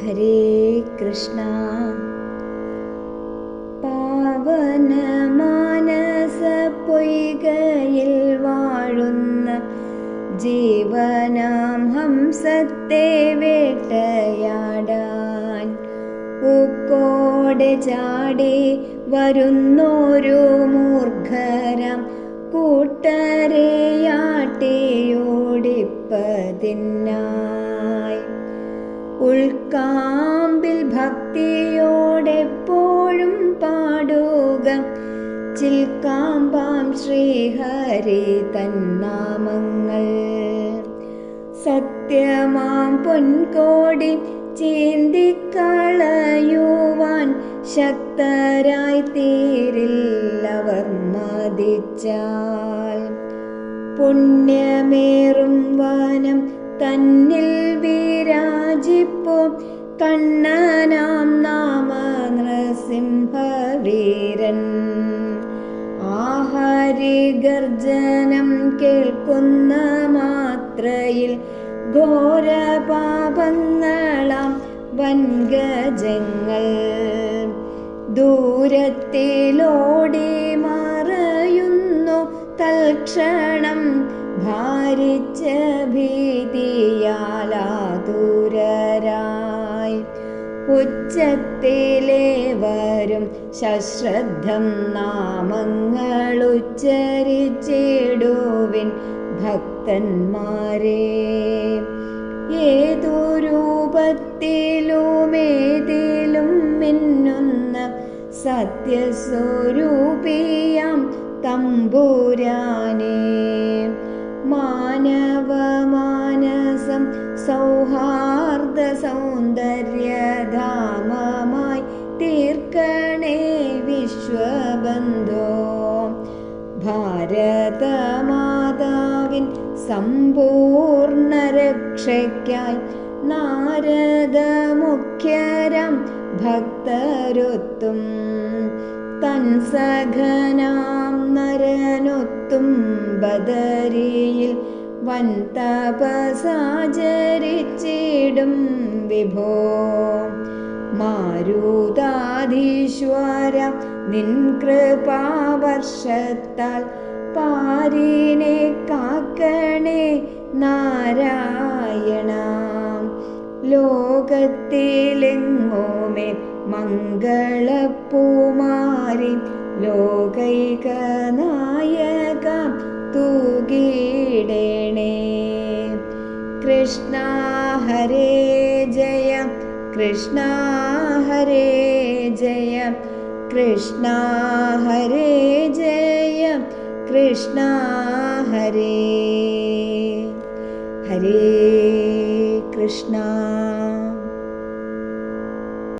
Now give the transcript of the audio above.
ഹരേ കൃഷ്ണ. പാവന മാനസ പൊയ്കയിൽ വാഴുന്ന ജീവനാം ഹംസത്തെ വേട്ടയാടാൻ ഊക്കോടെ ചാടി വരുന്നോരു മൂർഖരാം കൂട്ടരെയാട്ടിയോടിപ്പതിനായി ഉൾക്കാമ്പിൽ ഭക്തിയോടെപ്പോഴും പാടുക ചിൽക്കാമ്പാം ശ്രീഹരി തന്നാമങ്ങൾ. സത്യമാം പൊൻകോടി ചീന്തിക്കളയുവാൻ ശക്തരായി തീരില്ലവർ മതിച്ചാൽ. പുണ്യമേറും വനം തന്നിൽ വിരാജിപ്പോ കണ്ണനാം നാമ നൃസിംഹവീരൻ. ആഹരിഗർജനം കേൾക്കുന്ന മാത്രയിൽ ഘോരപാപങ്ങളാം വൻഗജങ്ങൾ ദൂരത്തിലോടി മറയുന്നു തൽക്ഷണം ഭാരിച്ച ഭീതിയാലാതുരരായി. ഉച്ചത്തിലേവരും സശ്രദ്ധം നാമങ്ങളുച്ചരിച്ചിടുവിൻ ഭക്തന്മാരെ. ഏതു രൂപത്തിലുമേതിലും മിന്നുന്ന സത്യസ്വരൂപിയാം തമ്പുരാനെ. മാനവമാനസം സൗഹാർദ്ദ സൗന്ദര്യധാമമായി തീർക്കണേ വിശ്വബന്ധോ. ഭാരതമാതാവിൻ സമ്പൂർണ്ണ രക്ഷയ്ക്കായി നാരദ മുഖ്യരാം ഭക്തരൊത്തും തൻ സഖനാം നരനൊത്തും ബദരിയിൽ വൻ തപസാചരിച്ചിടും വിഭോ. മാരുതാധീശ്വര നിൻ കൃപാവർഷത്താൽ പാരിനെ കാക്കണേ നാരായണ. ലോകത്തിലെങ്ങോമേ മംഗളപ്പൂമാരി ലോകൈകനായക തൂകിടണേ. കൃഷ്ണ ഹരേ ജയ കൃഷ്ണ ഹരേ ജയ കൃഷ്ണ ഹരേ ജയ കൃഷ്ണ ഹരേ ഹരേ കൃഷ്ണ.